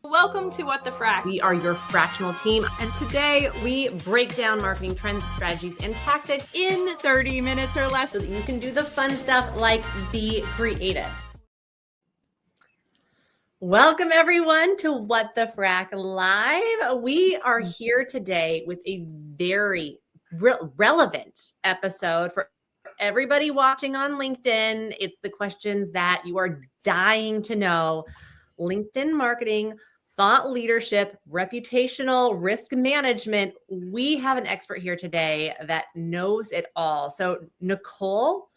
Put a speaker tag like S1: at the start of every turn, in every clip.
S1: Welcome to What the Frac. We are your fractional team, and today we break down marketing trends, strategies, and tactics in 30 minutes or less so that you can do the fun stuff like be creative. Welcome everyone to What the Frac Live. We are here today with a very relevant episode for everybody watching on LinkedIn. It's the questions that you are dying to know. LinkedIn marketing, thought leadership, reputational risk management. We have an expert here today that knows it all. So Nicole,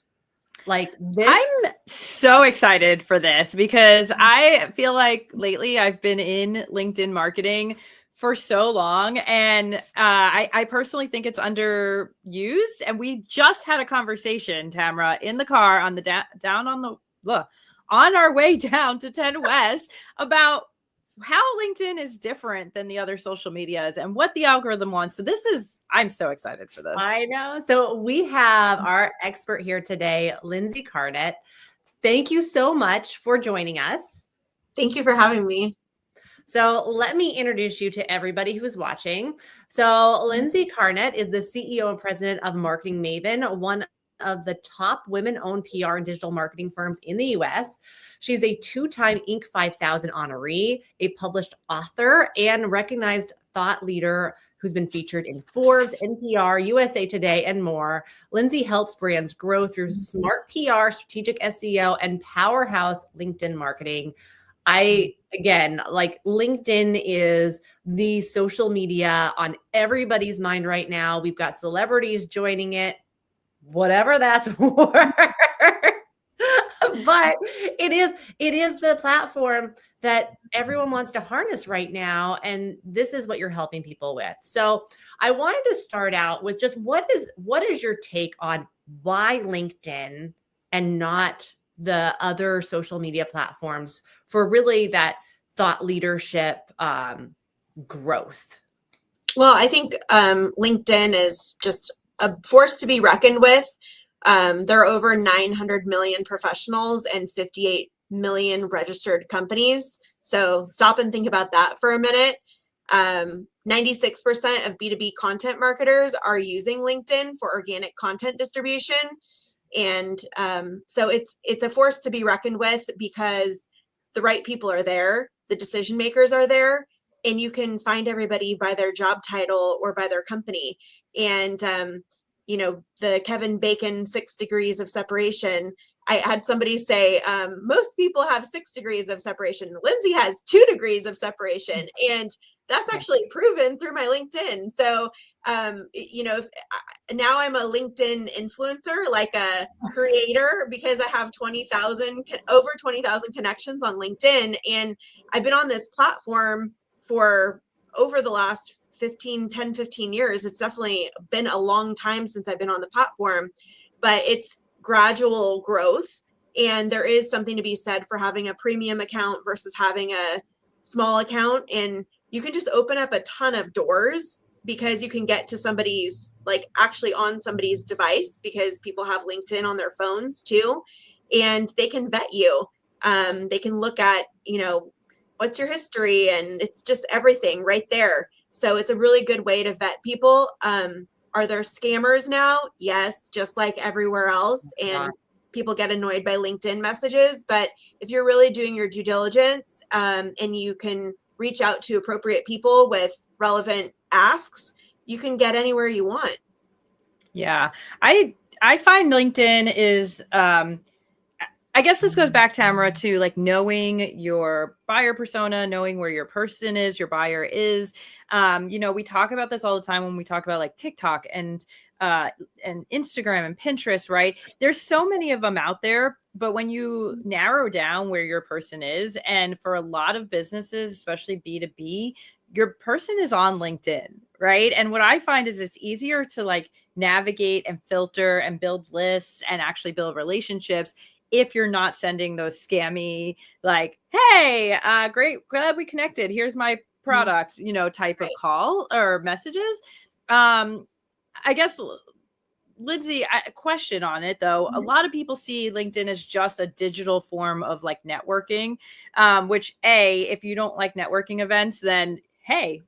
S1: like this.
S2: I'm so excited for this because I feel like lately I've been in LinkedIn marketing for so long, and I personally think it's underused. And we just had a conversation, Tamara, in the car on the on our way down to 10 West about how LinkedIn is different than the other social medias and what the algorithm wants. So I'm so excited for this.
S1: I know. So we have our expert here today, Lindsey Carnett. Thank you so much for joining us.
S3: Thank you for having me.
S1: So let me introduce you to everybody who's watching. So Lindsey Carnett is the CEO and president of Marketing Maven, one of the top women-owned PR and digital marketing firms in the US. She's a two-time Inc. 5000 honoree, a published author, and recognized thought leader who's been featured in Forbes, NPR, USA Today, and more. Lindsey helps brands grow through smart PR, strategic SEO, and powerhouse LinkedIn marketing. Again, like LinkedIn is the social media on everybody's mind right now. We've got celebrities joining it, whatever that's for. But it is the platform that everyone wants to harness right now. And this is what you're helping people with. So I wanted to start out with just what is your take on why LinkedIn and not the other social media platforms for really that thought leadership growth?
S3: Well, I think LinkedIn is just a force to be reckoned with. There are over 900 million professionals and 58 million registered companies. So stop and think about that for a minute. 96% of B2B content marketers are using LinkedIn for organic content distribution. And so it's a force to be reckoned with because the right people are there, the decision makers are there, and you can find everybody by their job title or by their company. And the Kevin Bacon 6 degrees of separation. I had somebody say, most people have 6 degrees of separation. Lindsey has 2 degrees of separation. And that's actually proven through my LinkedIn. So, now I'm a LinkedIn influencer, like a creator, because I have over 20,000 connections on LinkedIn. And I've been on this platform for over the last 15 years. It's definitely been a long time since I've been on the platform, but it's gradual growth. And there is something to be said for having a premium account versus having a small account. And you can just open up a ton of doors because you can get to somebody's, like actually on somebody's device, because people have LinkedIn on their phones too. And they can vet you. They can look at, what's your history, and it's just everything right there. So it's a really good way to vet people. Are there scammers now? Yes, just like everywhere else. And people get annoyed by LinkedIn messages. But if you're really doing your due diligence, and you can reach out to appropriate people with relevant asks, you can get anywhere you want.
S2: Yeah, I find LinkedIn is I guess this goes back, Tamara, to like knowing your buyer persona, knowing where your person is, your buyer is. We talk about this all the time when we talk about like TikTok and Instagram and Pinterest, right? There's so many of them out there, but when you narrow down where your person is, and for a lot of businesses, especially B2B, your person is on LinkedIn, right? And what I find is it's easier to like navigate and filter and build lists and actually build relationships if you're not sending those scammy, like, hey, great, glad we connected, here's my product, type of call or messages. I guess Lindsey, a question on it though. A lot of people see LinkedIn as just a digital form of like networking, which if you don't like networking events, then hey,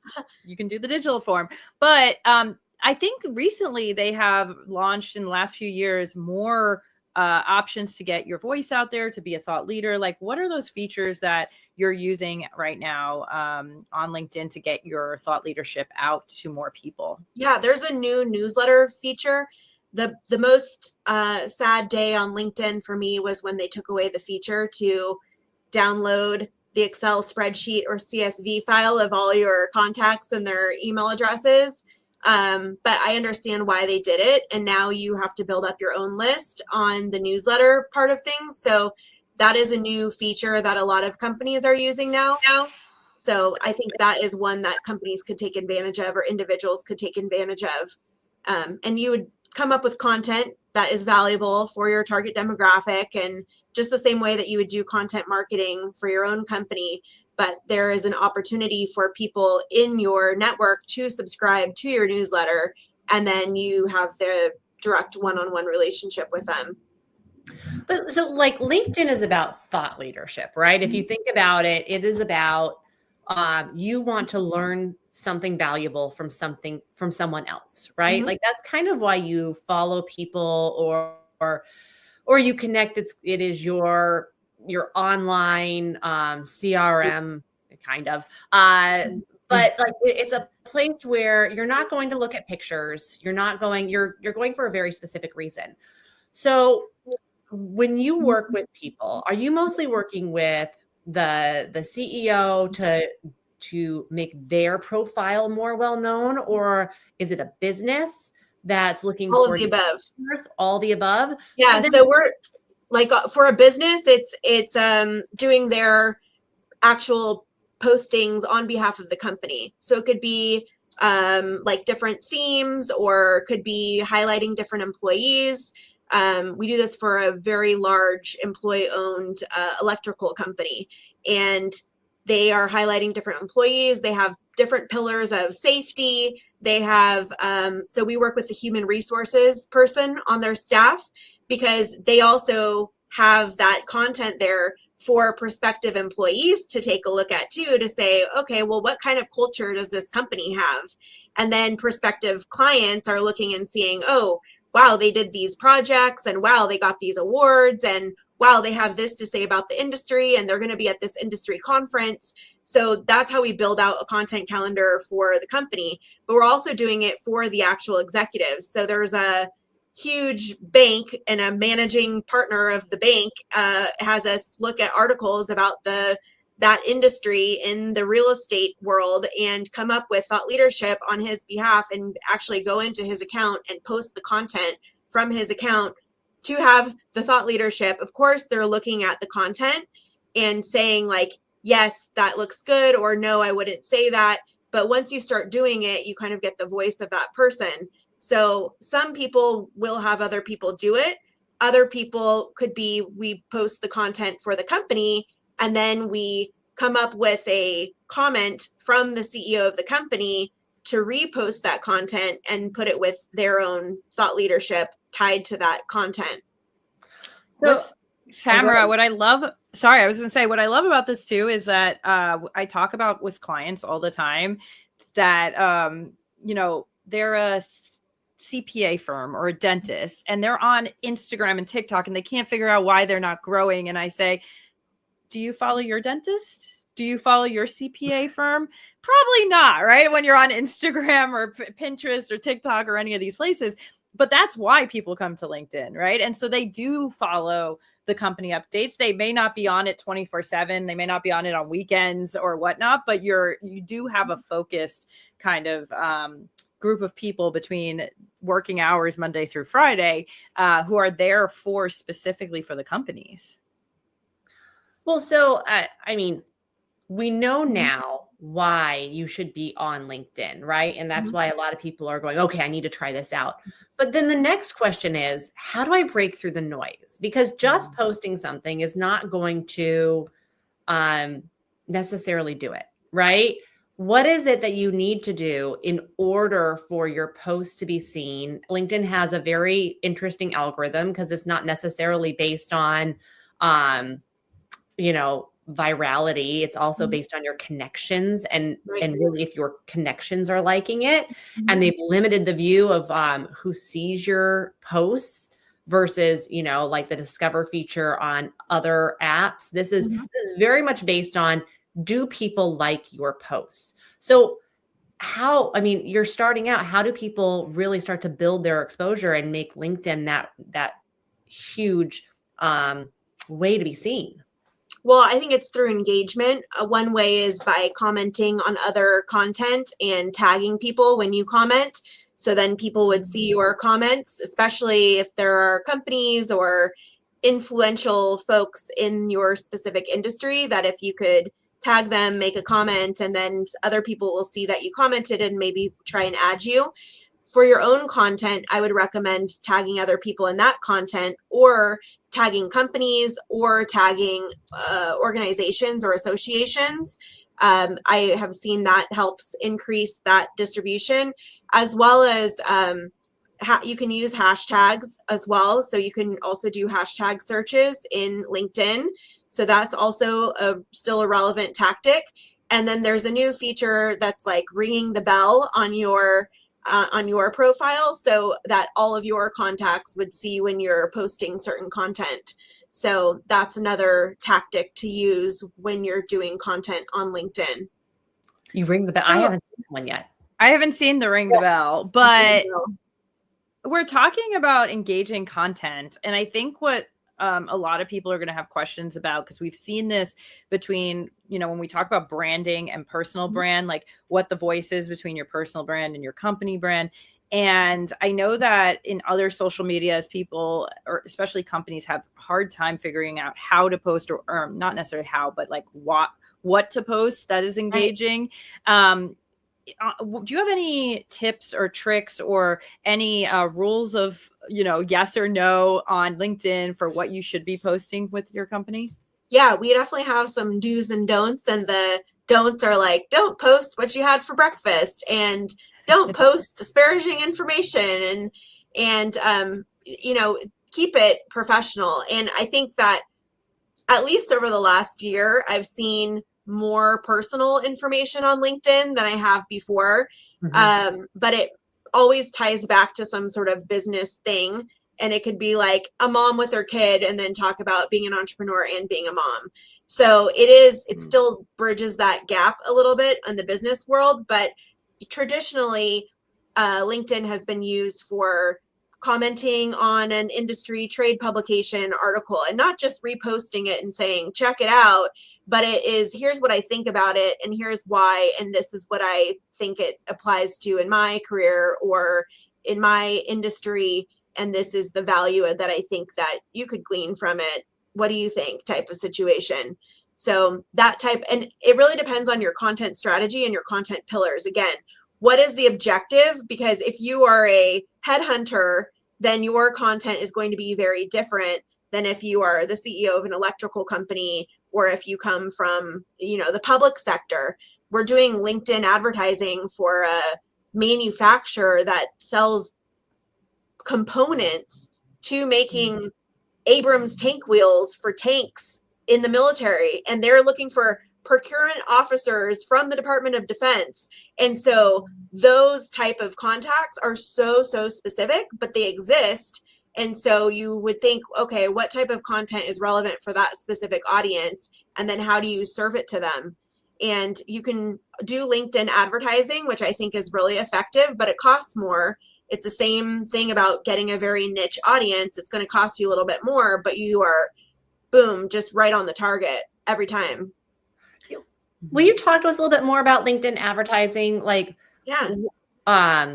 S2: you can do the digital form. But I think recently they have launched in the last few years more options to get your voice out there, to be a thought leader. Like, what are those features that you're using right now on LinkedIn to get your thought leadership out to more people?
S3: Yeah, there's a new newsletter feature. The most sad day on LinkedIn for me was when they took away the feature to download the Excel spreadsheet or CSV file of all your contacts and their email addresses. But I understand why they did it. And now you have to build up your own list on the newsletter part of things. So that is a new feature that a lot of companies are using now. So I think that is one that companies could take advantage of, or individuals could take advantage of. And you would come up with content that is valuable for your target demographic, and just the same way that you would do content marketing for your own company. But there is an opportunity for people in your network to subscribe to your newsletter, and then you have the direct one-on-one relationship with them.
S1: But so like LinkedIn is about thought leadership, right? If you think about it, it is about you want to learn something valuable from someone else, right?
S3: Mm-hmm.
S1: Like that's kind of why you follow people or you connect. It is your online CRM kind of. But like it's a place where you're not going to look at pictures. You're going for a very specific reason. So when you work with people, are you mostly working with the CEO to make their profile more well known, or is it a business that's looking
S3: All
S1: for
S3: of the above?
S1: all the above?
S3: Yeah. So we're like, for a business, it's doing their actual postings on behalf of the company. So it could be like different themes, or could be highlighting different employees. We do this for a very large employee-owned electrical company, and they are highlighting different employees. They have different pillars of safety. They have, so we work with the human resources person on their staff, because they also have that content there for prospective employees to take a look at too, to say, okay, well, what kind of culture does this company have? And then prospective clients are looking and seeing, oh, wow, they did these projects, and wow, they got these awards, and wow, they have this to say about the industry, and they're going to be at this industry conference. So that's how we build out a content calendar for the company. But we're also doing it for the actual executives. So there's a huge bank, and a managing partner of the bank has us look at articles about that industry in the real estate world, and come up with thought leadership on his behalf, and actually go into his account and post the content from his account to have the thought leadership. Of course, they're looking at the content and saying like, yes, that looks good, or no, I wouldn't say that. But once you start doing it, you kind of get the voice of that person. So some people will have other people do it. Other people could be, we post the content for the company, and then we come up with a comment from the CEO of the company to repost that content and put it with their own thought leadership tied to that content.
S2: So, Tamara, what I love about this too is that I talk about with clients all the time that, they're a CPA firm or a dentist, and they're on Instagram and TikTok, and they can't figure out why they're not growing. And I say, do you follow your dentist? Do you follow your CPA firm? Probably not, right? When you're on Instagram or Pinterest or TikTok or any of these places. But that's why people come to LinkedIn, right? And so they do follow the company updates. They may not be on it 24/7. They may not be on it on weekends or whatnot, but you do have a focused kind of group of people between working hours Monday through Friday who are there specifically for the companies.
S1: Well, so I mean, we know now why you should be on LinkedIn, right? And that's why a lot of people are going, okay, I need to try this out. But then the next question is, how do I break through the noise? Because just posting something is not going to necessarily do it, right? what is it that you need to do in order for your post to be seen? LinkedIn has a very interesting algorithm because it's not necessarily based on, virality. It's also based on your connections and really if your connections are liking it. And they've limited the view of who sees your posts versus, like the discover feature on other apps. This is very much based on, do people like your posts? So you're starting out, how do people really start to build their exposure and make LinkedIn that huge way to be seen?
S3: Well, I think it's through engagement. One way is by commenting on other content and tagging people when you comment. So then people would see your comments, especially if there are companies or influential folks in your specific industry, that if you could tag them, make a comment, and then other people will see that you commented and maybe try and add you. For your own content, I would recommend tagging other people in that content, or tagging companies, or tagging organizations or associations. I have seen that helps increase that distribution, as well as you can use hashtags as well. So you can also do hashtag searches in LinkedIn. So that's also still a relevant tactic. And then there's a new feature that's like ringing the bell on your profile, so that all of your contacts would see when you're posting certain content. So that's another tactic to use when you're doing content on LinkedIn.
S1: You ring the bell. I haven't seen one yet.
S2: I haven't seen the ring the bell, but we're talking about engaging content. And I think what a lot of people are going to have questions about, because we've seen this between, when we talk about branding and personal brand, like what the voice is between your personal brand and your company brand. And I know that in other social medias, people, or especially companies, have a hard time figuring out how to post, or not necessarily how, but like what to post that is engaging. Right. Do you have any tips or tricks or any rules of, yes or no on LinkedIn for what you should be posting with your company?
S3: Yeah, we definitely have some do's and don'ts, and the don'ts are like, don't post what you had for breakfast, and don't post disparaging information, and keep it professional. And I think that at least over the last year, I've seen more personal information on LinkedIn than I have before. But it always ties back to some sort of business thing. And it could be like a mom with her kid and then talk about being an entrepreneur and being a mom. So it still bridges that gap a little bit in the business world. But traditionally, LinkedIn has been used for commenting on an industry trade publication article, and not just reposting it and saying, check it out, but it is, here's what I think about it, and here's why, and this is what I think it applies to in my career or in my industry, and this is the value that I think that you could glean from it. What do you think? Type of situation. So that type, and it really depends on your content strategy and your content pillars. Again, what is the objective? Because if you are a headhunter, then your content is going to be very different than if you are the CEO of an electrical company, or if you come from, the public sector. We're doing LinkedIn advertising for a manufacturer that sells components to making Abrams tank wheels for tanks in the military, and they're looking for procurement officers from the Department of Defense. And so those type of contacts are so specific, but they exist. And so you would think, okay, what type of content is relevant for that specific audience? And then how do you serve it to them? And you can do LinkedIn advertising, which I think is really effective, but it costs more. It's the same thing about getting a very niche audience. It's going to cost you a little bit more, but you are, boom, just right on the target every time.
S1: Will you talk to us a little bit more about LinkedIn advertising? Like, how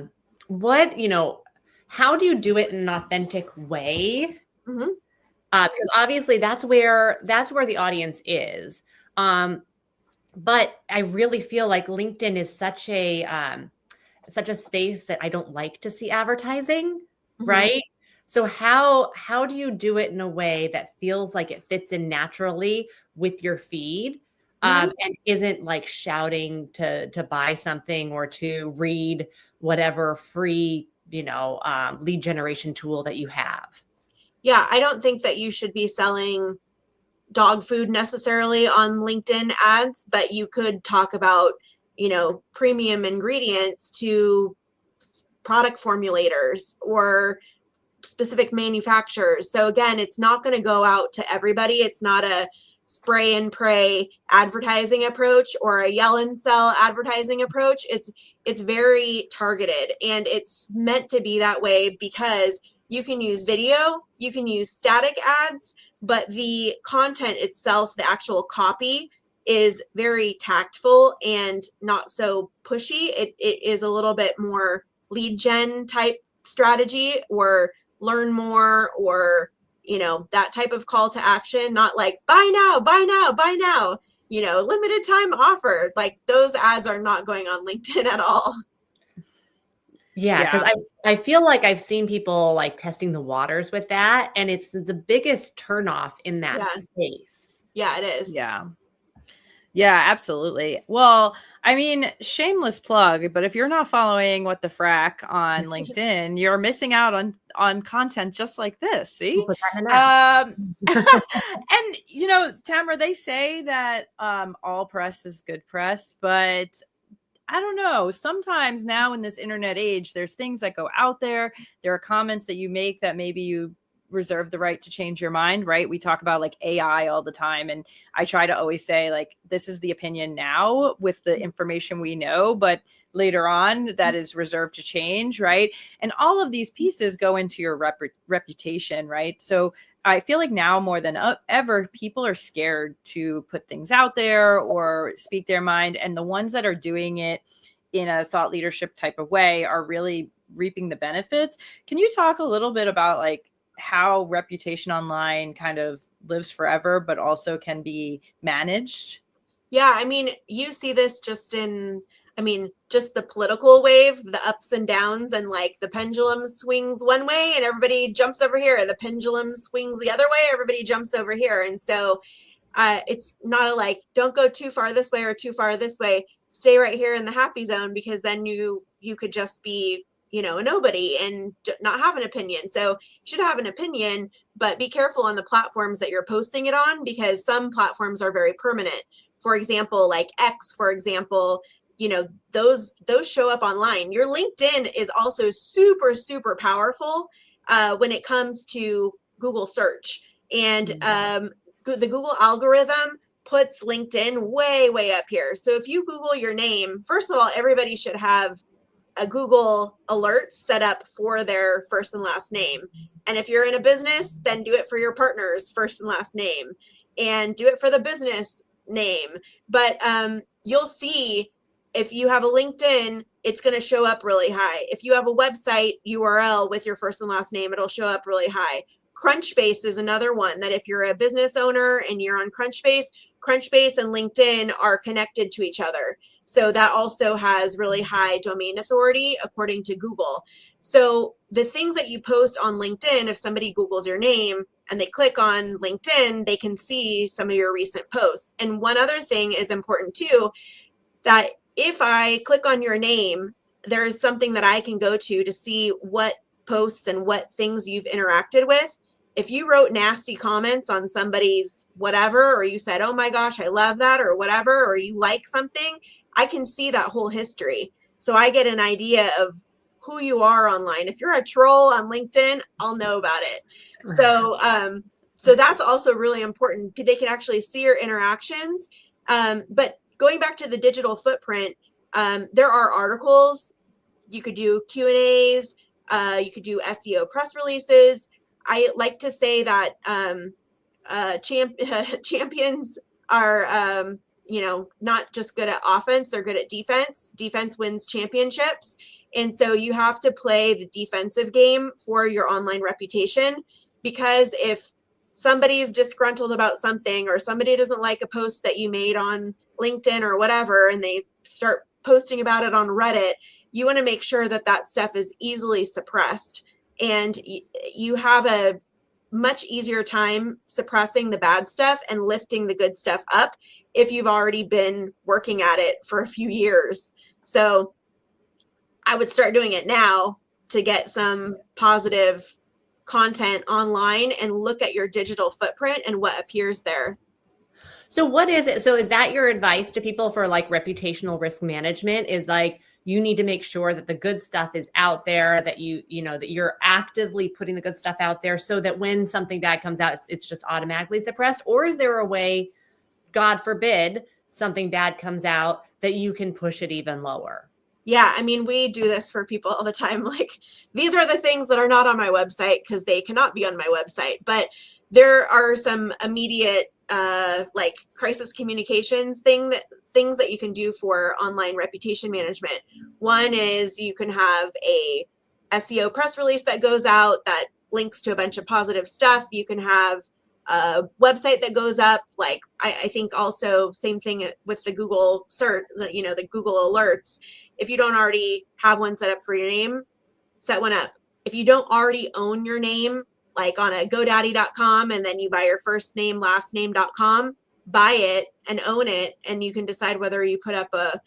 S1: do you do it in an authentic way? Because obviously that's where the audience is. But I really feel like LinkedIn is such a space that I don't like to see advertising, right? So how do you do it in a way that feels like it fits in naturally with your feed? and isn't like shouting to buy something or to read whatever free, lead generation tool that you have.
S3: Yeah, I don't think that you should be selling dog food necessarily on LinkedIn ads, but you could talk about, premium ingredients to product formulators or specific manufacturers. So again, it's not going to go out to everybody. It's not a spray and pray advertising approach or a yell and sell advertising approach. It's very targeted, and it's meant to be that way because you can use video, you can use static ads, but the content itself, the actual copy, is very tactful and not so pushy. It is a little bit more lead gen type strategy, or learn more, or that type of call to action, not like buy now, buy now, buy now, limited time offer. Like, those ads are not going on LinkedIn at all.
S1: Yeah, because I feel like I've seen people like testing the waters with that, and it's the biggest turnoff in that space.
S3: Yeah, it is.
S2: Yeah, absolutely. Well, I mean, shameless plug, but if you're not following What the Frac on LinkedIn, you're missing out on content just like this. See? And Tamara, they say that all press is good press, but I don't know. Sometimes now in this internet age, there's things that go out there. There are comments that you make that maybe you reserve the right to change your mind, right? We talk about like AI all the time. And I try to always say, like, this is the opinion now with the information we know, but later on that is reserved to change, right? And all of these pieces go into your reputation, right? So I feel like now more than ever, people are scared to put things out there or speak their mind. And the ones that are doing it in a thought leadership type of way are really reaping the benefits. Can you talk a little bit about like how reputation online kind of lives forever, but also can be managed?
S3: Yeah, I mean, you see this just the political wave, the ups and downs, and like the pendulum swings one way and everybody jumps over here. The pendulum swings the other way, everybody jumps over here. And so it's not don't go too far this way or too far this way. Stay right here in the happy zone, because then you could just be a nobody and not have an opinion. So you should have an opinion, but be careful on the platforms that you're posting it on, because some platforms are very permanent. For example, like X, for example, those show up online. Your LinkedIn is also super, super powerful when it comes to Google search. And the Google algorithm puts LinkedIn way, way up here. So if you Google your name, first of all, everybody should have a Google alert set up for their first and last name. And if you're in a business, then do it for your partner's first and last name, and do it for the business name. But you'll see, if you have a LinkedIn, it's going to show up really high. If you have a website URL with your first and last name, it'll show up really high. Crunchbase is another one that if you're a business owner and you're on Crunchbase and LinkedIn are connected to each other. So that also has really high domain authority according to Google. So the things that you post on LinkedIn, if somebody Googles your name and they click on LinkedIn, they can see some of your recent posts. And one other thing is important too, that if I click on your name, there's something that I can go to see what posts and what things you've interacted with. If you wrote nasty comments on somebody's whatever, or you said, oh my gosh, I love that, or whatever, or you like something, I can see that whole history. So I get an idea of who you are online. If you're a troll on LinkedIn, I'll know about it. So that's also really important. They can actually see your interactions. But going back to the digital footprint, there are articles. You could do Q&As. You could do SEO press releases. I like to say that champions are, not just good at offense, they're good at defense. Defense wins championships. And so you have to play the defensive game for your online reputation, because if somebody's disgruntled about something, or somebody doesn't like a post that you made on LinkedIn or whatever, and they start posting about it on Reddit, you want to make sure that that stuff is easily suppressed. And you have a much easier time suppressing the bad stuff and lifting the good stuff up if you've already been working at it for a few years. So I would start doing it now to get some positive content online and look at your digital footprint and what appears there.
S1: So what is it? So is that your advice to people for like reputational risk management, is like, you need to make sure that the good stuff is out there, that that you're actively putting the good stuff out there so that when something bad comes out, it's just automatically suppressed? Or is there a way, God forbid, something bad comes out, that you can push it even lower?
S3: Yeah, I mean, we do this for people all the time. Like, these are the things that are not on my website because they cannot be on my website. But there are some immediate like crisis communications things that you can do for online reputation management. One is you can have a SEO press release that goes out that links to a bunch of positive stuff. You can have a website that goes up. Like, I think also same thing with the Google search, the Google alerts. If you don't already have one set up for your name, set one up. If you don't already own your name, like on a GoDaddy.com, and then you buy your first name, last name.com, buy it and own it. And you can decide whether you put up a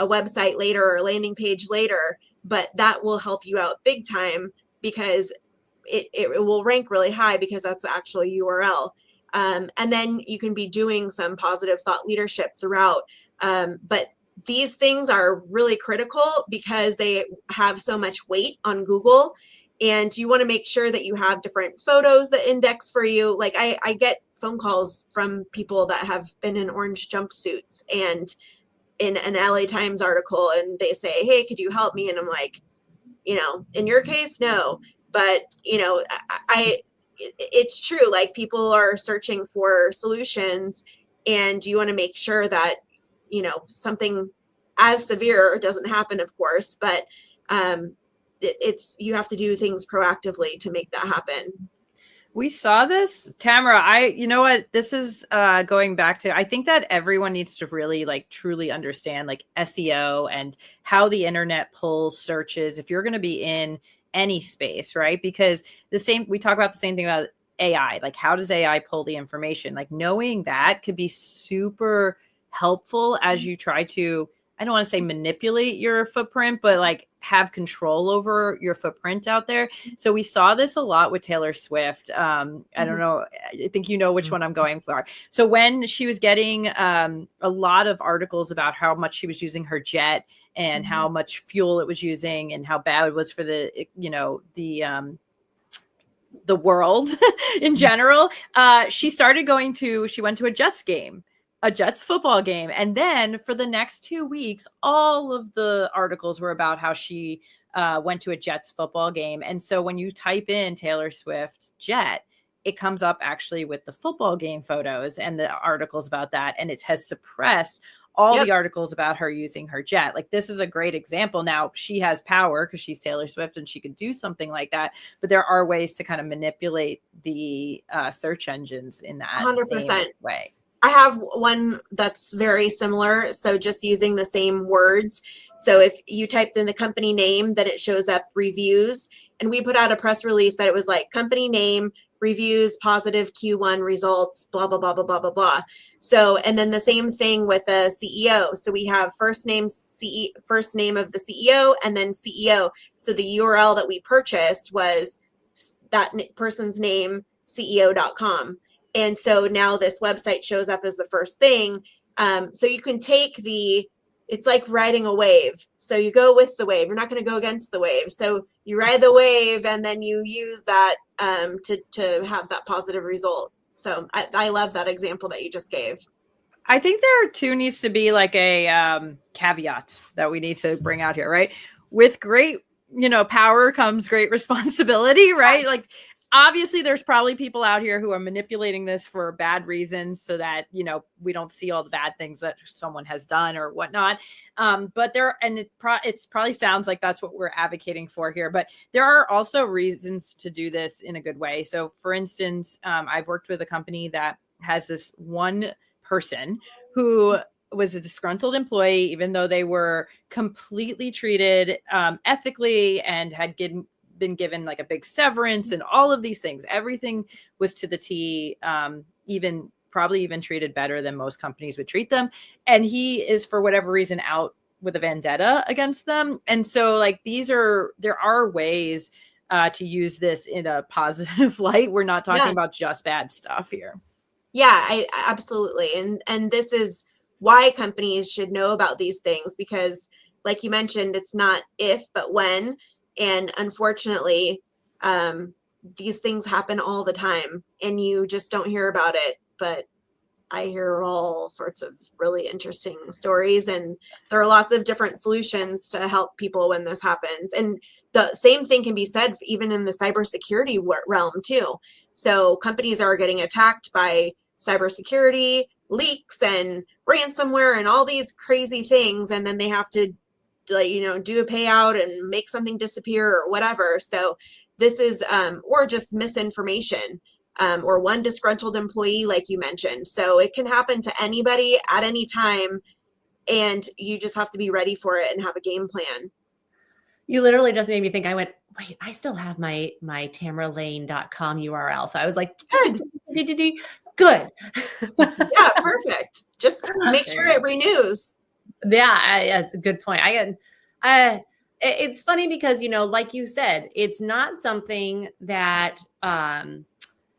S3: website later or a landing page later, but that will help you out big time because it will rank really high because that's the actual URL. And then you can be doing some positive thought leadership throughout. But these things are really critical because they have so much weight on Google. And you want to make sure that you have different photos that index for you. Like I get phone calls from people that have been in orange jumpsuits and in an LA Times article, and they say, hey, could you help me? And I'm like, in your case, no. But, it's true. Like, people are searching for solutions, and you want to make sure that, something as severe doesn't happen, of course, but you have to do things proactively to make that happen.
S2: We saw this, Tamara. You know what? This is going back to, I think that everyone needs to really like truly understand like SEO and how the internet pulls searches if you're going to be in any space, right? Because we talk about the same thing about AI. Like, how does AI pull the information? Like, knowing that could be super helpful as you try to, I don't want to say manipulate your footprint, but like have control over your footprint out there. So we saw this a lot with Taylor Swift. I don't know. I think you know which one I'm going for. So when she was getting a lot of articles about how much she was using her jet and how much fuel it was using and how bad it was for the world in general, she went to a Jets football game. And then for the next 2 weeks, all of the articles were about how she went to a Jets football game. And so when you type in Taylor Swift jet, it comes up actually with the football game photos and the articles about that. And it has suppressed all the articles about her using her jet. Like, this is a great example. Now, she has power because she's Taylor Swift and she could do something like that. But there are ways to kind of manipulate the search engines in that
S3: 100%
S2: way.
S3: I have one that's very similar. So just using the same words. So if you typed in the company name, then it shows up reviews. And we put out a press release that it was like company name, reviews, positive Q1 results, blah, blah, blah, blah, blah, blah, blah. So, and then the same thing with a CEO. So we have first name of the CEO and then CEO. So the URL that we purchased was that person's name, CEO.com. And so now this website shows up as the first thing. So you can take it's like riding a wave. So you go with the wave. You're not going to go against the wave. So you ride the wave and then you use that to have that positive result. So I love that example that you just gave.
S2: I think there needs to be like a caveat that we need to bring out here, right? With great, power comes great responsibility, right? Yeah. Like, obviously there's probably people out here who are manipulating this for bad reasons so that, we don't see all the bad things that someone has done or whatnot. But it probably sounds like that's what we're advocating for here, but there are also reasons to do this in a good way. So for instance, I've worked with a company that has this one person who was a disgruntled employee, even though they were completely treated ethically and had been given like a big severance and all of these things. Everything was to the T, probably even treated better than most companies would treat them. And he is, for whatever reason, out with a vendetta against them. And so like there are ways to use this in a positive light. We're not talking about just bad stuff here.
S3: Yeah, I absolutely. And this is why companies should know about these things, because like you mentioned, it's not if, but when. And unfortunately, these things happen all the time and you just don't hear about it. But I hear all sorts of really interesting stories, and there are lots of different solutions to help people when this happens. And the same thing can be said even in the cybersecurity realm too. So companies are getting attacked by cybersecurity leaks and ransomware and all these crazy things, and then they have to do a payout and make something disappear or whatever. So this is or just misinformation. Or one disgruntled employee, like you mentioned. So it can happen to anybody at any time, and you just have to be ready for it and have a game plan.
S1: You literally just made me think. I went, wait, I still have my tamaralane.com URL. So I was like, good.
S3: Yeah, perfect. Just make sure it renews.
S1: Yeah, that's a good point. It's funny because, like you said, it's not something that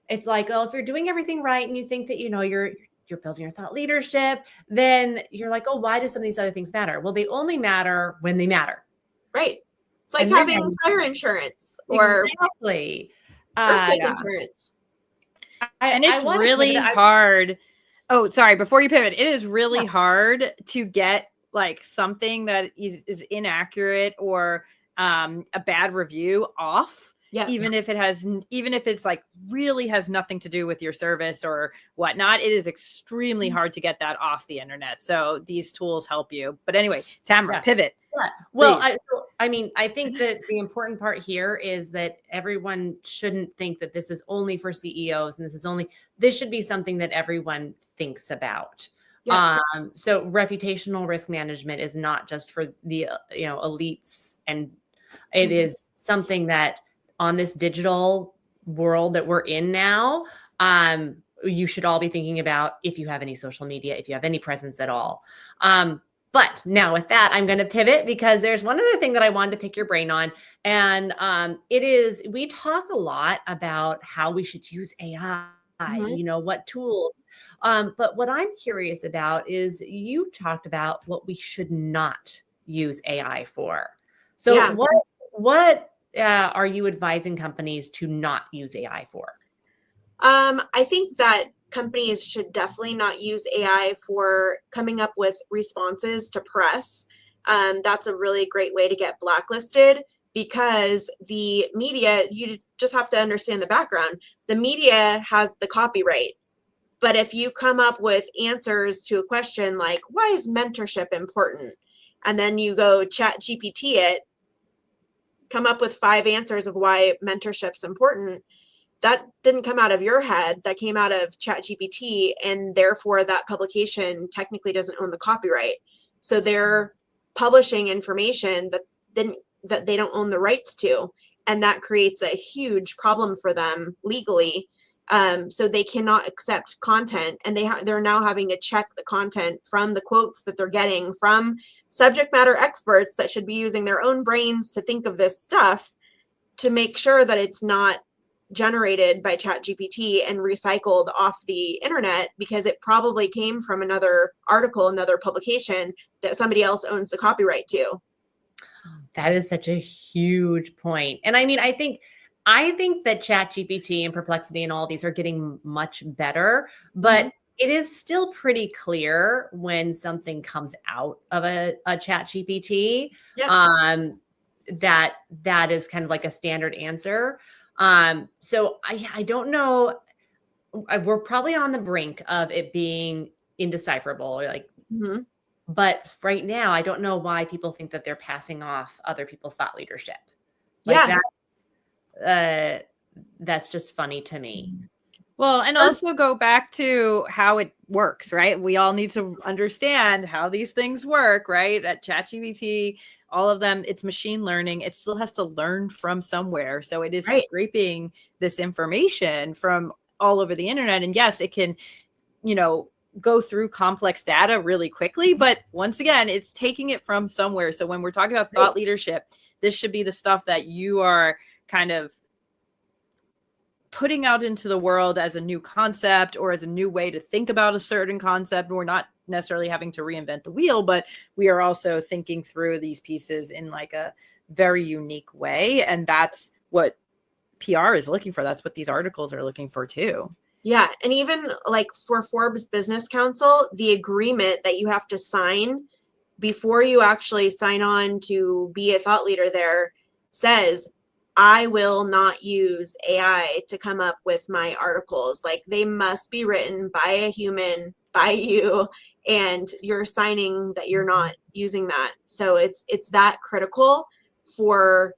S1: it's like, oh, if you're doing everything right and you think that, you're building your thought leadership, then you're like, oh, why do some of these other things matter? Well, they only matter when they matter.
S3: Right. It's like having fire insurance or
S1: exactly
S3: earthquake insurance.
S2: And it's really hard. Oh, sorry. Before you pivot, it is really hard to get like something that is inaccurate or a bad review off. Yeah. Even if it's like really has nothing to do with your service or whatnot, it is extremely hard to get that off the internet. So these tools help you. But anyway, Tamara, pivot.
S1: Yeah. Well, I think that the important part here is that everyone shouldn't think that this is only for CEOs and this should be something that everyone thinks about. Yeah. So reputational risk management is not just for the elites, and it is something that on this digital world that we're in now, you should all be thinking about if you have any social media, if you have any presence at all. But now with that, I'm going to pivot because there's one other thing that I wanted to pick your brain on. And we talk a lot about how we should use AI, what tools. But what I'm curious about is you talked about what we should not use AI for. So what are you advising companies to not use AI for?
S3: I think that companies should definitely not use AI for coming up with responses to press. That's a really great way to get blacklisted, because the media, you just have to understand the background. The media has the copyright. But if you come up with answers to a question like, why is mentorship important? And then you go ChatGPT it, come up with 5 answers of why mentorship's important. That didn't come out of your head. That came out of ChatGPT, and therefore that publication technically doesn't own the copyright. So they're publishing information that they don't own the rights to, and that creates a huge problem for them legally. So they cannot accept content, and they're now having to check the content from the quotes that they're getting from subject matter experts that should be using their own brains to think of this stuff, to make sure that it's not generated by ChatGPT and recycled off the internet, because it probably came from another article, another publication that somebody else owns the copyright to.
S1: That is such a huge point. And I mean, I think that ChatGPT and Perplexity and all these are getting much better, but it is still pretty clear when something comes out of a ChatGPT, that is kind of like a standard answer. So I don't know. We're probably on the brink of it being indecipherable, or like, but right now, I don't know why people think that they're passing off other people's thought leadership. Like that's just funny to me.
S2: Well, and also go back to how it works, right? We all need to understand how these things work, right? At ChatGPT, all of them, it's machine learning. It still has to learn from somewhere. So it is scraping this information from all over the internet. And yes, it can, go through complex data really quickly. But once again, it's taking it from somewhere. So when we're talking about thought leadership, this should be the stuff that you are kind of putting out into the world as a new concept or as a new way to think about a certain concept. We're not necessarily having to reinvent the wheel, but we are also thinking through these pieces in like a very unique way. And that's what PR is looking for. That's what these articles are looking for too.
S3: Yeah. And even like for Forbes Business Council, the agreement that you have to sign before you actually sign on to be a thought leader there says, I will not use AI to come up with my articles. Like they must be written by a human, by you, and you're signing that you're not using that. So it's that critical for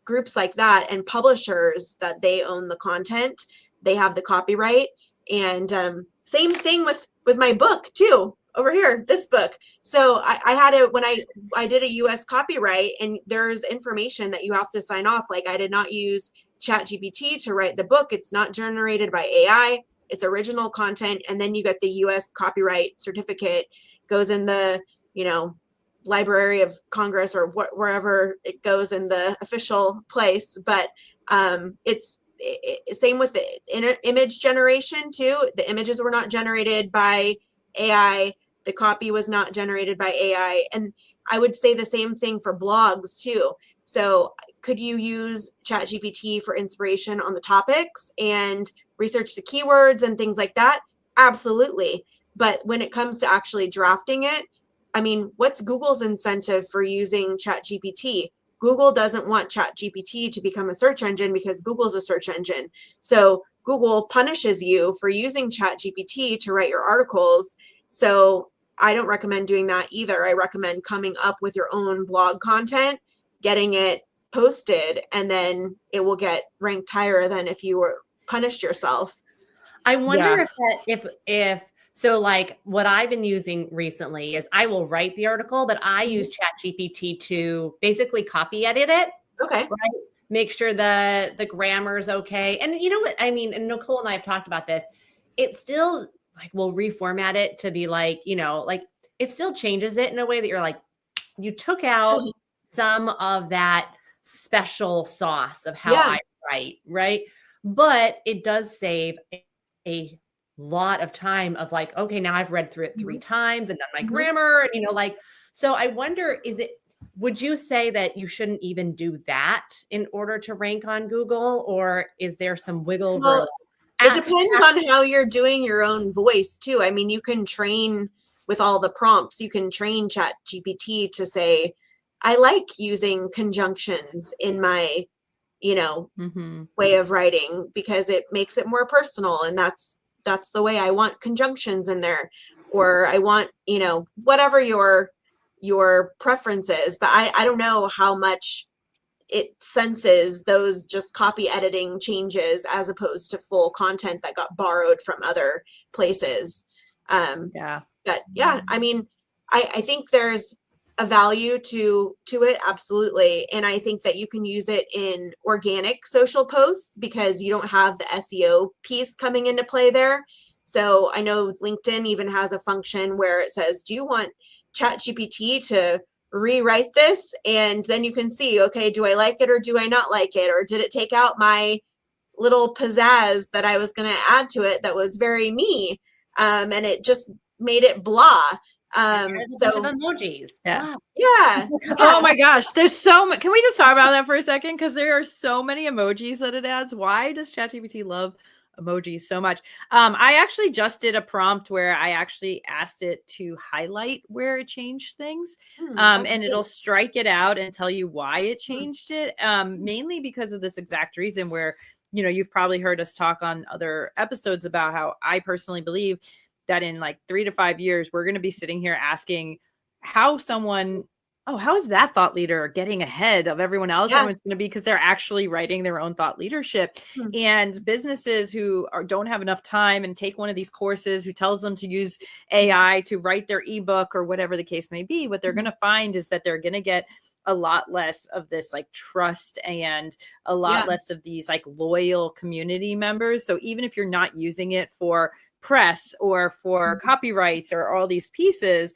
S3: groups like that and publishers that they own the content, they have the copyright. And same thing with my book too. Over here, this book. So I had it when I did a US copyright, and there's information that you have to sign off. Like I did not use ChatGPT to write the book. It's not generated by AI. It's original content. And then you get the US copyright certificate, goes in the, Library of Congress or wherever it goes in the official place. But it's same with the image generation too. The images were not generated by AI. The copy was not generated by AI. And I would say the same thing for blogs too. So could you use ChatGPT for inspiration on the topics and research the keywords and things like that? Absolutely. But when it comes to actually drafting it, I mean, what's Google's incentive for using ChatGPT? Google doesn't want ChatGPT to become a search engine because Google's a search engine. So Google punishes you for using ChatGPT to write your articles. So I don't recommend doing that either. I recommend coming up with your own blog content, getting it posted, and then it will get ranked higher than if you were punished yourself.
S1: I wonder if so like what I've been using recently is I will write the article, but I use ChatGPT to basically copy edit it.
S3: Okay.
S1: Right? Make sure the grammar is okay. And you know what I mean? And Nicole and I have talked about this. It still like will reformat it to be like, like it still changes it in a way that you're like, you took out some of that special sauce of how I write, right? But it does save a lot of time of like, okay, now I've read through it 3 times and done my grammar and so I wonder, would you say that you shouldn't even do that in order to rank on Google, or is there some wiggle room?
S3: It depends on how you're doing your own voice too. I mean, you can train with all the prompts. You can train ChatGPT to say, I like using conjunctions in my, way of writing because it makes it more personal, and that's the way I want conjunctions in there, or I want, whatever your preference is. But I don't know how much it senses those just copy editing changes as opposed to full content that got borrowed from other places. But yeah, I mean, I think there's a value to it, absolutely. And I think that you can use it in organic social posts because you don't have the SEO piece coming into play there. So I know LinkedIn even has a function where it says, do you want ChatGPT to rewrite this? And then you can see, okay, do I like it or do I not like it? Or did it take out my little pizzazz that I was going to add to it that was very me? And it just made it blah.
S1: So emojis.
S3: Yeah.
S2: Oh my gosh. There's so much. Can we just talk about that for a second? Because there are so many emojis that it adds. Why does ChatGPT love emojis so much? I actually just did a prompt where I actually asked it to highlight where it changed things. And it'll strike it out and tell you why it changed it. Mainly because of this exact reason where, you've probably heard us talk on other episodes about how I personally believe that in like 3 to 5 years, we're going to be sitting here asking how someone oh, how is that thought leader getting ahead of everyone else?
S3: Yeah.
S2: Everyone's going to be, because they're actually writing their own thought leadership. And businesses who don't have enough time and take one of these courses who tells them to use AI to write their ebook or whatever the case may be, what they're going to find is that they're going to get a lot less of this like trust and a lot less of these like loyal community members. So even if you're not using it for press or for copyrights or all these pieces,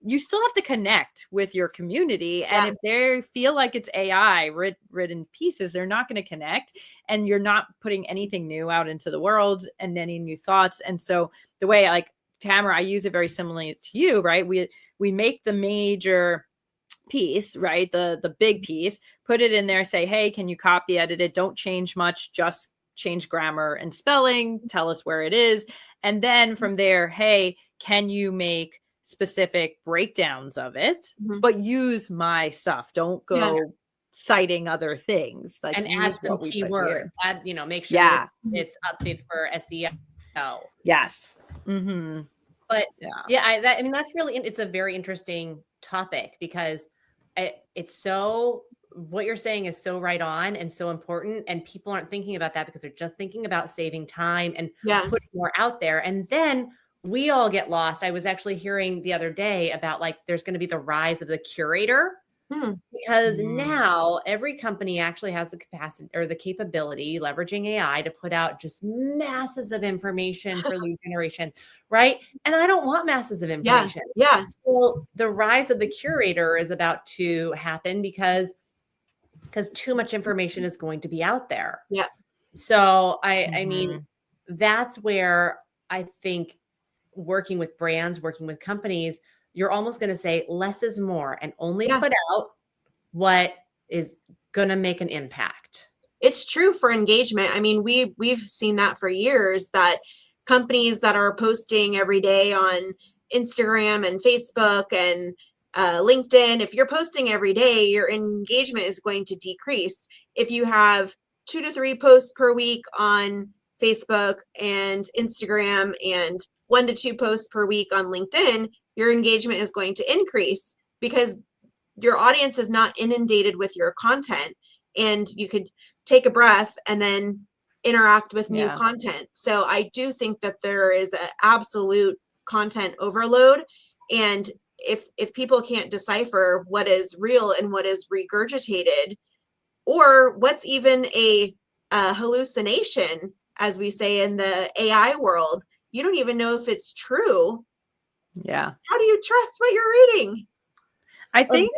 S2: you still have to connect with your community. And if they feel like it's AI written pieces, they're not going to connect, and you're not putting anything new out into the world and any new thoughts. And so the way, like Tamara, I use it very similarly to you, right? We make the major piece, right? The big piece, put it in there, say, hey, can you copy edit it? Don't change much, just change grammar and spelling, tell us where it is. And then from there, hey, can you make specific breakdowns of it, but use my stuff. Don't go citing other things. Like,
S1: and add some keywords. Add, make sure that it's updated for SEO.
S2: Yes.
S1: But I mean, that's really, it's a very interesting topic, because it's so, what you're saying is so right on and so important. And people aren't thinking about that because they're just thinking about saving time and putting more out there. And then we all get lost. I was actually hearing the other day about like, there's going to be the rise of the curator, because now every company actually has the capacity or the capability, leveraging AI, to put out just masses of information for lead generation, right? And I don't want masses of information. So the rise of the curator is about to happen because too much information is going to be out there. So I mean, that's where I think working with brands, working with companies, you're almost going to say less is more, and only put out what is going to make an impact.
S3: It's true for engagement. I mean, we've seen that for years, that companies that are posting every day on Instagram and Facebook and LinkedIn, if you're posting every day, your engagement is going to decrease. If you have 2 to 3 posts per week on Facebook and Instagram and 1 to 2 posts per week on LinkedIn, your engagement is going to increase, because your audience is not inundated with your content, and you could take a breath and then interact with new content. So I do think that there is an absolute content overload. And if people can't decipher what is real and what is regurgitated, or what's even a hallucination, as we say in the AI world, you don't even know if it's true. How do you trust what you're reading?
S2: I think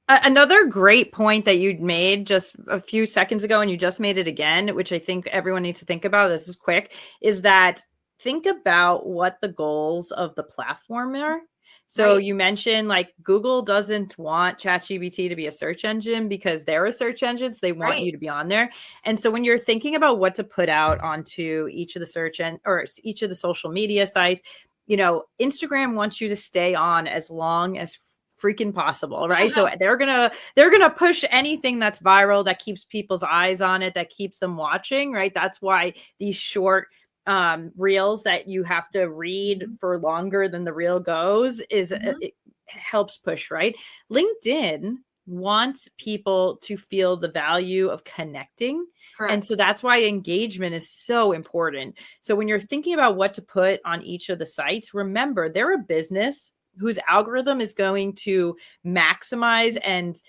S2: another great point that you'd made just a few seconds ago, and you just made it again, which I think everyone needs to think about, this is quick, is that think about what the goals of the platform are. So you mentioned like Google doesn't want ChatGPT to be a search engine because they're a search engine. So they want you to be on there. And so when you're thinking about what to put out onto each of the search or each of the social media sites, Instagram wants you to stay on as long as freaking possible, right? So they're gonna push anything that's viral, that keeps people's eyes on it, that keeps them watching, right? That's why these short reels that you have to read for longer than the reel goes is it helps push, right? LinkedIn wants people to feel the value of connecting. And so that's why engagement is so important. So when you're thinking about what to put on each of the sites, remember they're a business whose algorithm is going to maximize and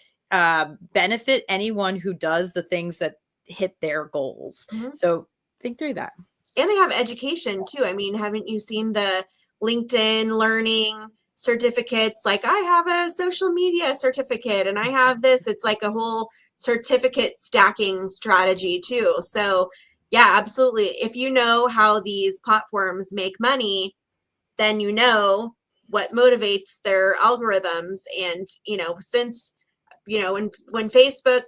S2: benefit anyone who does the things that hit their goals. So think through that.
S3: And they have education too. I mean, haven't you seen the LinkedIn learning certificates? Like, I have a social media certificate and I have this. It's like a whole certificate stacking strategy too. So yeah, absolutely. If you know how these platforms make money, then you know what motivates their algorithms. And, since, when Facebook,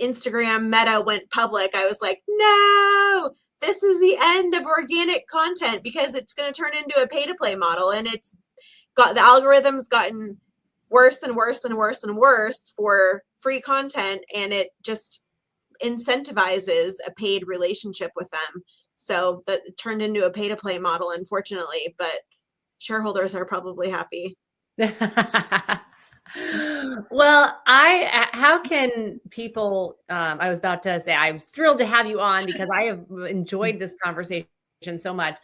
S3: Instagram, Meta went public, I was like, no, this is the end of organic content, because it's going to turn into a pay to play model. And the algorithm's gotten worse and worse and worse and worse for free content. And it just incentivizes a paid relationship with them. So that turned into a pay to play model, unfortunately, but shareholders are probably happy.
S1: Well, how can people, I was about to say, I'm thrilled to have you on because I have enjoyed this conversation so much.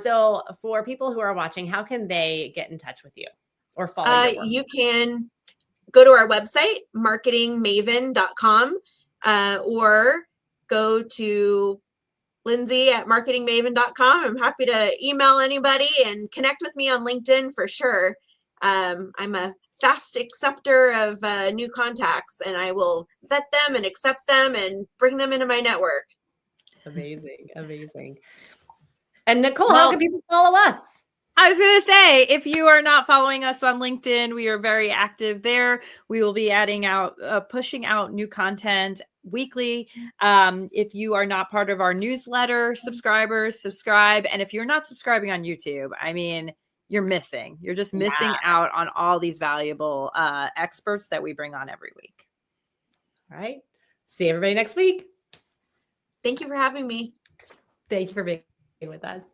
S1: So for people who are watching, how can they get in touch with you or follow your work?
S3: You can go to our website, marketingmaven.com, or go to Lindsey at marketingmaven.com. I'm happy to email anybody and connect with me on LinkedIn for sure. I'm a fast acceptor of new contacts, and I will vet them and accept them and bring them into my network.
S1: Amazing. Amazing. And Nicole, how can people follow us?
S2: I was going to say, if you are not following us on LinkedIn, we are very active there. We will be pushing out new content weekly. If you are not part of our newsletter, subscribers, subscribe. And if you're not subscribing on YouTube, I mean, you're missing. You're just missing out on all these valuable experts that we bring on every week.
S1: All right. See everybody next week.
S3: Thank you for having me.
S1: Thank you for being with us.